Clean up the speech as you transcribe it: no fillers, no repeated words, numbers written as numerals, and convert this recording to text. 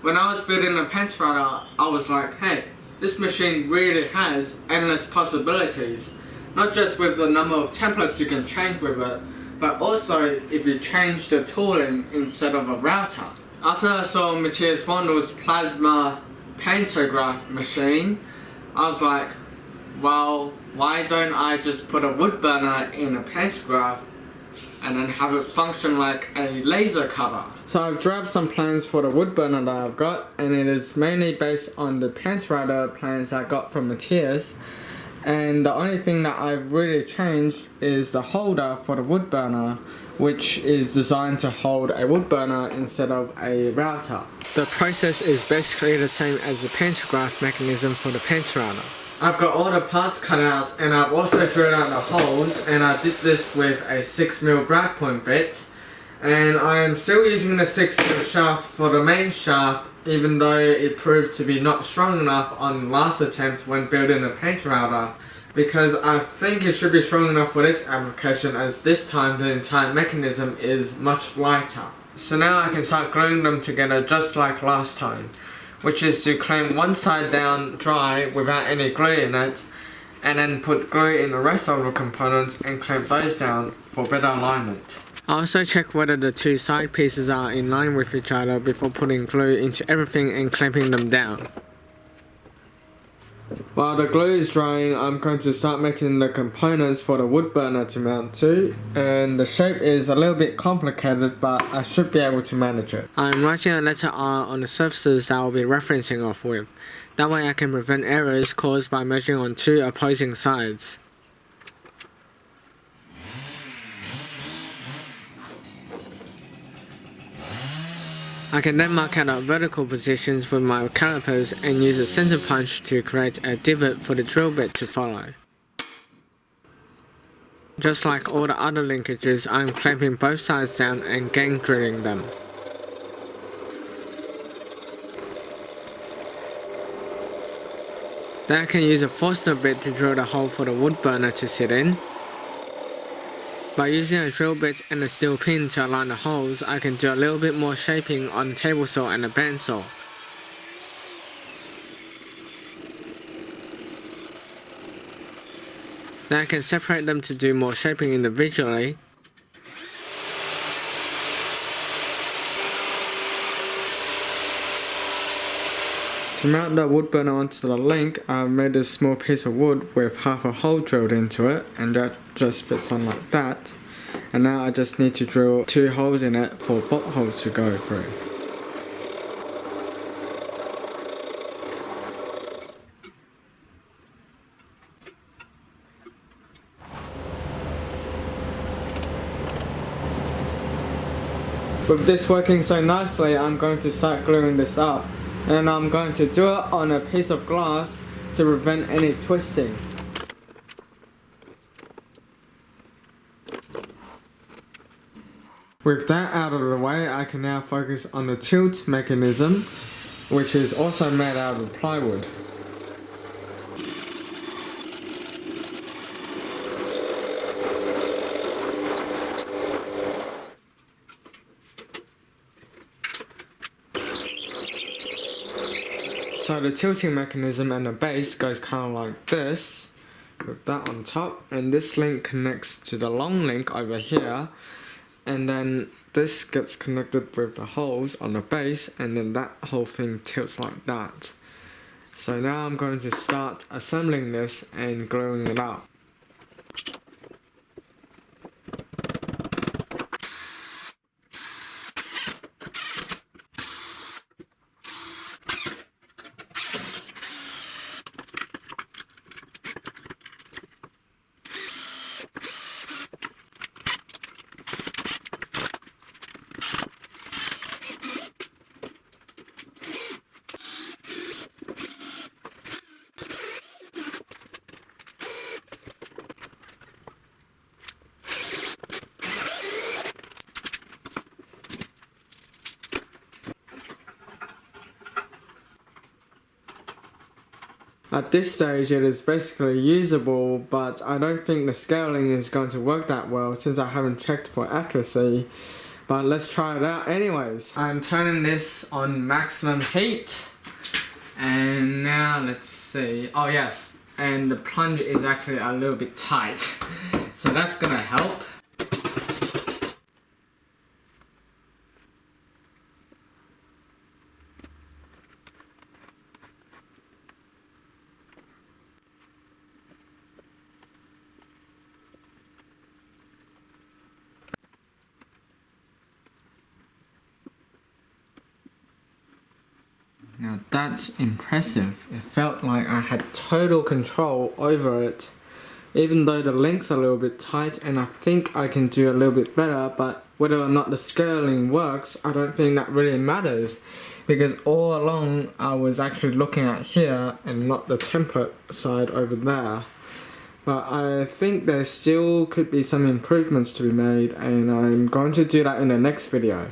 When I was building the Pantograph, I was like, hey, this machine really has endless possibilities. Not just with the number of templates you can change with it, but also if you change the tooling instead of a router. After I saw Matthias Wandel's plasma pantograph machine, I was like, well, why don't I just put a wood burner in a pantograph and then have it function like a laser cutter? So I've grabbed some plans for the wood burner that I've got, and it is mainly based on the Pantograph plans I got from Matthias. And the only thing that I've really changed is the holder for the wood burner, which is designed to hold a wood burner instead of a router. The process is basically the same as the pantograph mechanism for the Pantograph. I've got all the parts cut out, and I've also drilled out the holes, and I did this with a 6mm brad point bit. And I am still using the 6mm shaft for the main shaft, even though it proved to be not strong enough on last attempt when building the paint router, because I think it should be strong enough for this application, as this time the entire mechanism is much lighter. So now I can start gluing them together just like last time, which is to clamp one side down dry without any glue in it, and then put glue in the rest of the components and clamp those down for better alignment. I also check whether the two side pieces are in line with each other before putting glue into everything and clamping them down. While the glue is drying, I'm going to start making the components for the wood burner to mount to, and the shape is a little bit complicated, but I should be able to manage it. I'm writing a letter R on the surfaces that I'll be referencing off with. That way I can prevent errors caused by measuring on two opposing sides. I can then mark out our vertical positions with my calipers and use a center punch to create a divot for the drill bit to follow. Just like all the other linkages, I am clamping both sides down and gang drilling them. Then I can use a Forstner bit to drill the hole for the wood burner to sit in. By using a drill bit and a steel pin to align the holes, I can do a little bit more shaping on the table saw and the bandsaw. Then I can separate them to do more shaping individually. To mount the wood burner onto the link, I've made a small piece of wood with half a hole drilled into it, and that just fits on like that. And now I just need to drill 2 holes in it for bolt holes to go through. With this working so nicely, I'm going to start gluing this up. And I'm going to do it on a piece of glass to prevent any twisting. With that out of the way, I can now focus on the tilt mechanism, which is also made out of plywood. So the tilting mechanism and the base goes kind of like this, with that on top, and this link connects to the long link over here, and then this gets connected with the holes on the base, and then that whole thing tilts like that. So now I'm going to start assembling this and gluing it up. At this stage it is basically usable, but I don't think the scaling is going to work that well since I haven't checked for accuracy. But let's try it out anyways. I'm turning this on maximum heat. And now let's see. Oh yes, and the plunge is actually a little bit tight. So that's gonna help. Now that's impressive. It felt like I had total control over it. Even though the link's a little bit tight and I think I can do a little bit better, but whether or not the scaling works, I don't think that really matters. Because all along I was actually looking at here and not the template side over there. But I think there still could be some improvements to be made, and I'm going to do that in the next video.